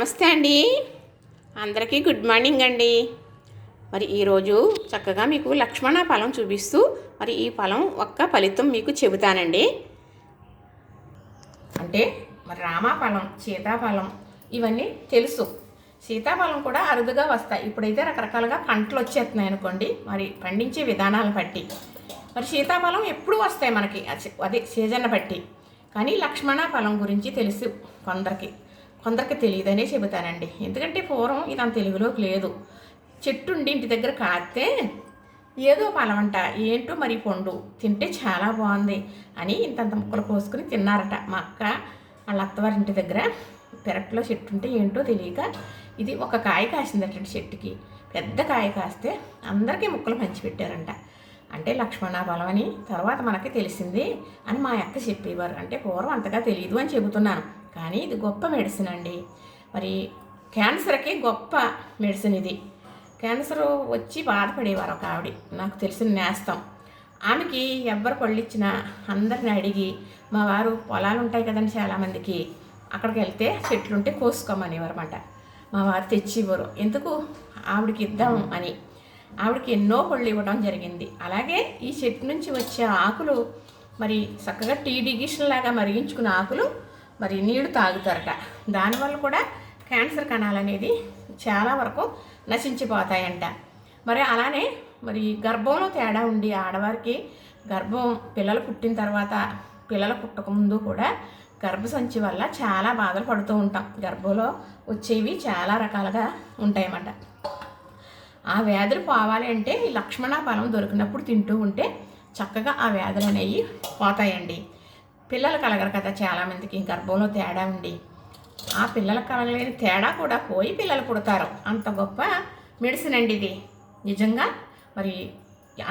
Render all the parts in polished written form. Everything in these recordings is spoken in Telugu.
నమస్తే అండి. అందరికీ గుడ్ మార్నింగ్ అండి. మరి ఈరోజు చక్కగా మీకు లక్ష్మణ ఫలం చూపిస్తూ మరి ఈ ఫలం ఒక్క ఫలితం మీకు చెబుతానండి. అంటే మరి రామాఫలం, సీతాఫలం ఇవన్నీ తెలుసు. సీతాఫలం కూడా అరుదుగా వస్తాయి. ఇప్పుడైతే రకరకాలుగా పంటలు వచ్చేస్తున్నాయి అనుకోండి, మరి పండించే విధానాలను బట్టి. మరి సీతాఫలం ఎప్పుడు వస్తాయి మనకి, అదే సీజన్ బట్టి. కానీ లక్ష్మణ ఫలం గురించి తెలుసు కొందరికి తెలియదనే చెబుతానండి. ఎందుకంటే పూర్వం ఇదంత తెలుగులోకి లేదు. చెట్టు ఉండి ఇంటి దగ్గర కాస్తే ఏదో ఫలమంట, ఏంటో మరి పండు తింటే చాలా బాగుంది అని ఇంతంత ముక్కలు కోసుకుని తిన్నారట. మా అక్క వాళ్ళ అత్తవారి ఇంటి దగ్గర పెరట్లో చెట్టు ఉంటే ఏంటో తెలియక ఇది ఒక కాయ కాసిందట. చెట్టుకి పెద్ద కాయ కాస్తే అందరికీ ముక్కలు పంచిపెట్టారంట. అంటే లక్ష్మణ ఫలం అని తర్వాత మనకి తెలిసింది అని మా అక్క చెప్పేవారు. అంటే పూర్వం అంతగా తెలియదు అని చెబుతున్నాను. కానీ ఇది గొప్ప మెడిసిన్ అండి. మరి క్యాన్సర్కి గొప్ప మెడిసిన్ ఇది. క్యాన్సర్ వచ్చి బాధపడేవారు ఒక ఆవిడ, నాకు తెలిసిన నేస్తం. ఆమెకి ఎవ్వరు పళ్ళు ఇచ్చినా అందరిని అడిగి, మా వారు పొలాలు ఉంటాయి కదండి చాలామందికి, అక్కడికి వెళ్తే చెట్లు ఉంటే కోసుకోమనేవారు అన్నమాట. మా వారు తెచ్చివ్వరు, ఎందుకు ఆవిడకి ఇద్దాం అని. ఆవిడకి ఎన్నో పళ్ళు ఇవ్వడం జరిగింది. అలాగే ఈ చెట్టు నుంచి వచ్చే ఆకులు మరి చక్కగా టీ డిగిషన్ లాగా మరిగించుకున్న ఆకులు మరి నీళ్లు తాగుతారట. దానివల్ల కూడా క్యాన్సర్ కణాలు అనేది చాలా వరకు నశించిపోతాయంట. మరి అలానే మరి గర్భంలో తేడా ఉండి ఆడవారికి గర్భం పిల్లలు పుట్టిన తర్వాత, పిల్లలు పుట్టకముందు కూడా గర్భసంచి వల్ల చాలా బాధలు పడుతూ ఉంటాం. గర్భంలో వచ్చేవి చాలా రకాలుగా ఉంటాయన్నమాట. ఆ వ్యాధులు పోవాలి అంటే ఈ లక్ష్మణ ఫలం దొరికినప్పుడు తింటూ ఉంటే చక్కగా ఆ వ్యాధులు అనేవి పోతాయండి. పిల్లలు కలగరు కదా చాలామందికి, గర్భంలో తేడా ఉండి ఆ పిల్లలు కలగలేని తేడా కూడా పోయి పిల్లలు పుడతారు. అంత గొప్ప మెడిసిన్ అండి ఇది. నిజంగా మరి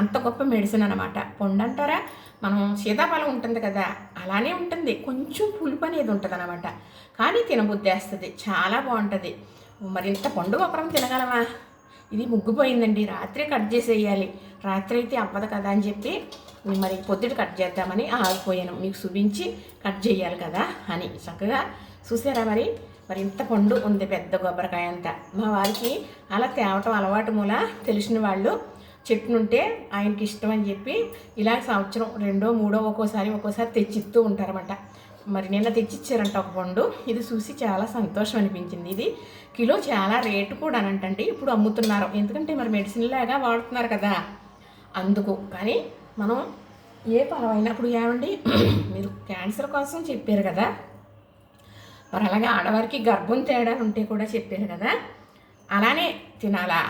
అంత గొప్ప మెడిసిన్ అనమాట. పండు అంటారా, మనం సీతాఫలం ఉంటుంది కదా అలానే ఉంటుంది, కొంచెం పులుపు అనేది ఉంటుంది అనమాట. కానీ తినబుద్ధేస్తుంది, చాలా బాగుంటుంది. మరి ఇంత పండు ఒకరం తినగలమా? ఇది ముగ్గిపోయిందండి, రాత్రి కట్ చేసేయాలి. రాత్రి అయితే అవ్వదు కదా అని చెప్పి మరి పొద్దుట కట్ చేద్దామని ఆగిపోయాను. మీకు చూపించి కట్ చేయాలి కదా అని. చక్కగా చూసారా మరి ఇంత పండు ఉంది, పెద్ద కొబ్బరికాయ అంతా. మా వారికి అలా తేవటం అలవాటు మూల తెలిసిన వాళ్ళు చెట్టునుంటే ఆయనకి ఇష్టం అని చెప్పి ఇలా సంవత్సరం రెండో మూడో ఒక్కోసారి తెచ్చిస్తూ ఉంటారన్నమాట. మరి నిన్న తెచ్చిచ్చారంట ఒక పండు. ఇది చూసి చాలా సంతోషం అనిపించింది. ఇది కిలో చాలా రేటు కూడా అనంటండి ఇప్పుడు అమ్ముతున్నారు. ఎందుకంటే మరి మెడిసిన్ లాగా వాడుతున్నారు కదా అందుకు. కానీ మనం ఏ ఫలం అయినప్పుడు ఏమండి మీరు క్యాన్సర్ కోసం చెప్పారు కదా, మరి అలాగే ఆడవారికి గర్భం తేడా ఉంటే కూడా చెప్పారు కదా, అలానే తినాలా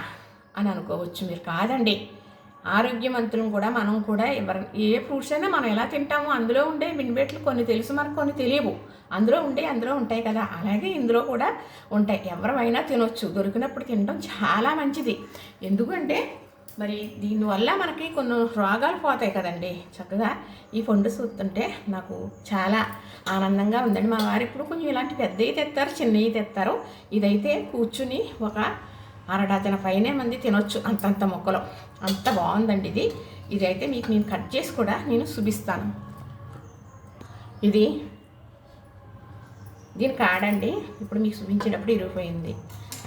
అని అనుకోవచ్చు మీరు. కాదండి, ఆరోగ్యవంతులం కూడా మనం కూడా ఏ ఫ్రూట్స్ అయినా మనం ఎలా తింటామో అందులో ఉండే మినిబెట్లు కొన్ని తెలుసు మనకు, కొన్ని తెలియవు. అందులో ఉంటాయి కదా, అలాగే ఇందులో కూడా ఉంటాయి. ఎవరైనా తినొచ్చు, దొరికినప్పుడు తినడం చాలా మంచిది. ఎందుకంటే మరి దీనివల్ల మనకి కొన్ని రోగాలు పోతాయి కదండి. చక్కగా ఈ పండు చూస్తుంటే నాకు చాలా ఆనందంగా ఉందండి. మా వారు ఇప్పుడు కొంచెం ఇలాంటి పెద్దవి తెస్తారు, చిన్నవి తెస్తారు. ఇదైతే కూర్చుని ఒక అరడజన పైనే మంది తినొచ్చు, అంతంత మొక్కలు. అంత బాగుందండి ఇది. ఇదైతే మీకు నేను కట్ చేసి కూడా నేను చూపిస్తాను. దీని కాడండి ఇప్పుడు మీకు చూపించేటప్పుడు ఇరిగిపోయింది.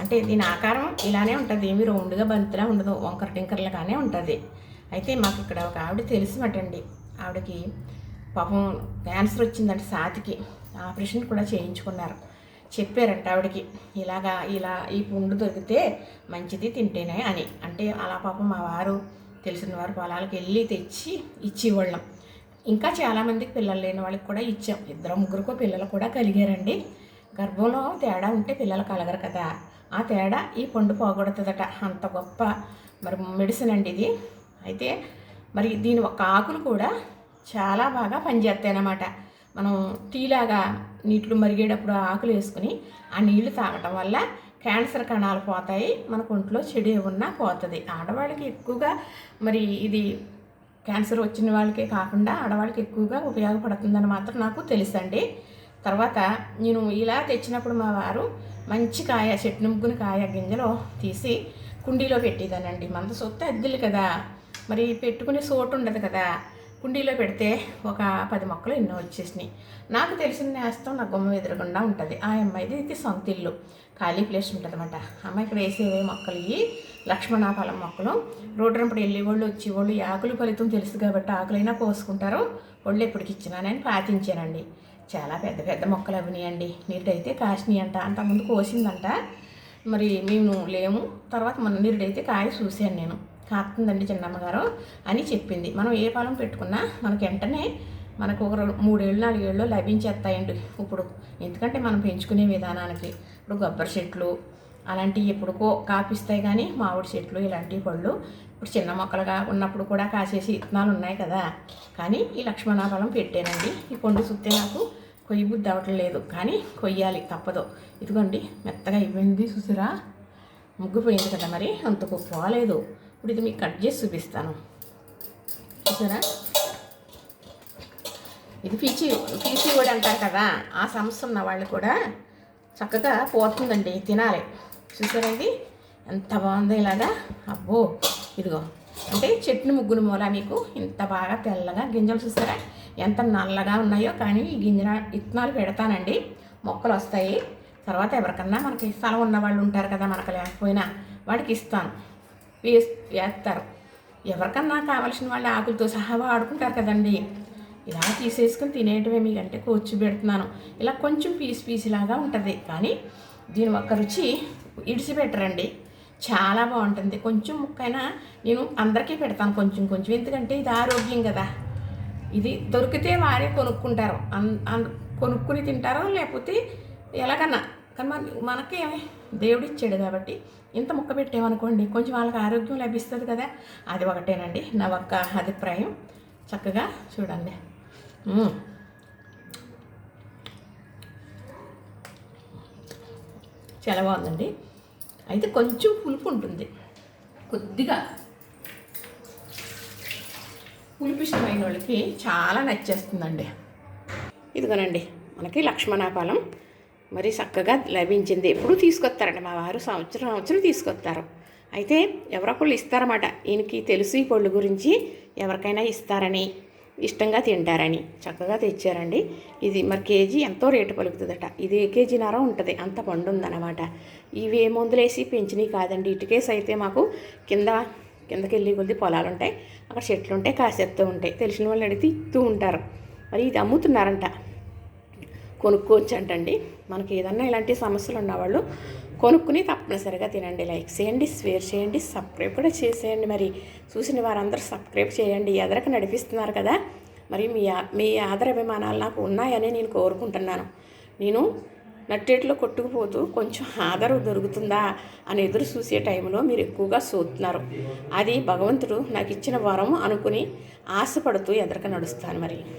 అంటే దీని ఆకారం ఇలానే ఉంటుంది, ఏమి రౌండ్గా బంతిలా ఉండదు, వంకర టింకర్లుగానే ఉంటుంది. అయితే మాకు ఇక్కడ ఒక ఆవిడ తెలిసినట్టండి, ఆవిడకి పాపం క్యాన్సర్ వచ్చిందంటే ఛాతీకి, ఆపరేషన్ కూడా చేయించుకున్నారు. చెప్పారంట ఆవిడకి ఇలా ఈ పుండు దొరికితే మంచిది తింటేనే అని. అంటే అలా పాపం మా వారు తెలిసిన వారు పొలాలకు వెళ్ళి తెచ్చి ఇచ్చేవాళ్ళం. ఇంకా చాలామందికి పిల్లలు లేని వాళ్ళకి కూడా ఇచ్చాం. 2-3 పిల్లలు కూడా కలిగారండి. గర్భంలో తేడా ఉంటే పిల్లలు కలగరు కదా, ఆ తేడా ఈ పండు పోగొడుతుందట. అంత గొప్ప మరి మెడిసిన్ అండి ఇది. అయితే మరి దీని ఒక ఆకులు కూడా చాలా బాగా పనిచేస్తాయి అన్నమాట. మనం టీలాగా నీటిలో మరిగేటప్పుడు ఆకులు వేసుకుని ఆ నీళ్లు తాగటం వల్ల క్యాన్సర్ కణాలు పోతాయి, మన ఒంట్లో చెడు ఏమన్నా పోతుంది. ఆడవాళ్ళకి ఎక్కువగా మరి ఇది క్యాన్సర్ వచ్చిన వాళ్ళకే కాకుండా ఆడవాళ్ళకి ఎక్కువగా ఉపయోగపడుతుందని మాత్రం నాకు తెలుసండి. తర్వాత నేను ఇలా తెచ్చినప్పుడు మా వారు మంచి కాయ, చెట్టు ముగ్గుని కాయ గింజలో తీసి కుండీలో పెట్టేదానండి. మనతో సొత్తు అద్దెలు కదా, మరి పెట్టుకునే చోటు ఉండదు కదా, కుండీలో పెడితే ఒక 10 మొక్కలు ఎన్నో వచ్చేసినాయి. నాకు తెలిసిన నేస్తం నా గుమ్మం ఎదురకుండా ఉంటుంది. ఆ అమ్మాయిది ఇది సొంత ఇల్లు, ఖాళీ ప్లేస్ ఉంటుందన్నమాట. అమ్మ ఇక్కడ వేసేవే మొక్కలు ఇవి లక్ష్మణాఫలం మొక్కలు. రోడ్డు రంపడి వెళ్ళేవాళ్ళు వచ్చేవాళ్ళు ఈ ఆకులు ఫలితం తెలుసు కాబట్టి ఆకులైనా కోసుకుంటారు. ఒళ్ళు ఎప్పటికి ఇచ్చినానని పాతించానండి. చాలా పెద్ద పెద్ద మొక్కలు అవినాయండి. నీరుడైతే కాసినాయి అంట, అంతకుముందు కోసిందంట. మరి మేము లేము. తర్వాత మన నీరుడైతే కాయ చూశాను నేను. కాస్తుందండి చిన్నమ్మగారు అని చెప్పింది. మనం ఏ ఫలం పెట్టుకున్నా మనకు వెంటనే మనకు ఒక 3 ఏళ్ళు 4 ఏళ్ళు లభించేస్తాయండి ఇప్పుడు. ఎందుకంటే మనం పెంచుకునే విధానానికి. ఇప్పుడు కొబ్బరి చెట్లు అలాంటివి ఎప్పుడుకో కాపిస్తాయి, కానీ మామిడి చెట్లు ఇలాంటి పళ్ళు ఇప్పుడు చిన్న మొక్కలుగా ఉన్నప్పుడు కూడా కాసేసి విత్తనాలు ఉన్నాయి కదా. కానీ ఈ లక్ష్మణాఫలం పెట్టానండి. ఈ పండు చూస్తే నాకు కొయ్యి బుద్ధి అవ్వటం లేదు, కానీ కొయ్యాలి తప్పదు. ఇదిగోండి మెత్తగా అయిపోయింది చూసారా, ముగ్గిపోయింది కదా. మరి అంత పోలేదు. ఇప్పుడు ఇది మీకు కట్ చేసి చూపిస్తాను చూసారా. ఇది పీసీఓడి అంటారు కదా, ఆ సమస్య ఉన్న వాళ్ళు కూడా చక్కగా పోతుందండి, తినాలి. చూసారా ఇది ఎంత బాగుందో ఇలాగా. అబ్బో ఇదిగో అంటే చెట్టుని ముగ్గురు మూల మీకు ఇంత బాగా తెల్లగా గింజలు చూసారా ఎంత నల్లగా ఉన్నాయో. కానీ ఈ విత్తనాలు పెడతానండి, మొక్కలు వస్తాయి. తర్వాత ఎవరికన్నా మనకి స్థలం ఉన్న వాళ్ళు ఉంటారు కదా, మనకు లేకపోయినా వాడికి ఇస్తాను, వేస్తారు. ఎవరికన్నా కావాల్సిన వాళ్ళు ఆకులతో సహా వాడుకుంటారు కదండి. ఇలా తీసేసుకుని తినేయటమే. మీకంటే కూర్చు పెడుతున్నాను. ఇలా కొంచెం పీసులాగా ఉంటుంది, కానీ దీని ఒక్క రుచి ఇడిచిపెట్టరండి, చాలా బాగుంటుంది. కొంచెం ముక్కైనా నేను అందరికీ పెడతాను కొంచెం కొంచెం, ఎందుకంటే ఇది ఆరోగ్యం కదా. ఇది దొరికితే వారే కొనుక్కుంటారు, కొనుక్కుని తింటారో లేకపోతే ఎలాగన్నా. కానీ మనకి దేవుడు ఇచ్చాడు కాబట్టి ఇంత ముక్క పెట్టామనుకోండి కొంచెం వాళ్ళకి ఆరోగ్యం లభిస్తుంది కదా. అది ఒకటేనండి నా ఒక్క అభిప్రాయం. చక్కగా చూడండి. చాలా బాగుందండి. అయితే కొంచెం పులుపు ఉంటుంది, కొద్దిగా పులుపు ఇష్టమైన వాళ్ళకి చాలా నచ్చేస్తుందండి. ఇదిగోనండి మనకి లక్ష్మణాఫలం మరి చక్కగా లభించింది. ఎప్పుడు తీసుకొస్తారండి మా వారు, సంవత్సరం తీసుకొస్తారు. అయితే ఎవరొకళ్ళు ఇస్తారన్నమాట. ఈయనకి తెలుసు ఈ పళ్ళు గురించి, ఎవరికైనా ఇస్తారని, ఇష్టంగా తింటారని చక్కగా తెచ్చారండి. ఇది మరి కేజీ ఎంతో రేటు పలుకుతుందట. ఇది కేజీన్నర ఉంటుంది, అంత పండు ఉందన్నమాట. ఇవి ఏ మందులేసి పెంచినవి కాదండి. ఇటుకేసి అయితే మాకు కిందకి వెళ్ళి కొద్ది పొలాలు ఉంటాయి, అక్కడ చెట్లు ఉంటాయి, కాసేస్తూ ఉంటాయి. తెలిసిన వాళ్ళు అడిగితే ఇస్తూ ఉంటారు. మరి ఇది అమ్ముతున్నారంట, కొనుక్కోవచ్చు అంటండి. మనకి ఏదన్నా ఇలాంటి సమస్యలు ఉన్నవాళ్ళు కొనుక్కుని తప్పనిసరిగా తినండి. లైక్ చేయండి, షేర్ చేయండి, సబ్స్క్రైబ్ కూడా చేసేయండి. మరి చూసిన వారందరూ సబ్స్క్రైబ్ చేయండి. ఎదరకు నడిపిస్తున్నారు కదా, మరి మీ ఆదరాభిమానాలు నాకు ఉన్నాయని నేను కోరుకుంటున్నాను. నేను నట్టేట్లో కొట్టుకుపోతూ కొంచెం ఆదరణ దొరుకుతుందా అని ఎదురు చూసే టైంలో మీరు ఎక్కువగా చూస్తున్నారు. అది భగవంతుడు నాకు ఇచ్చిన వరం అనుకుని ఆశపడుతూ ఎదరకు నడుస్తాను మరి.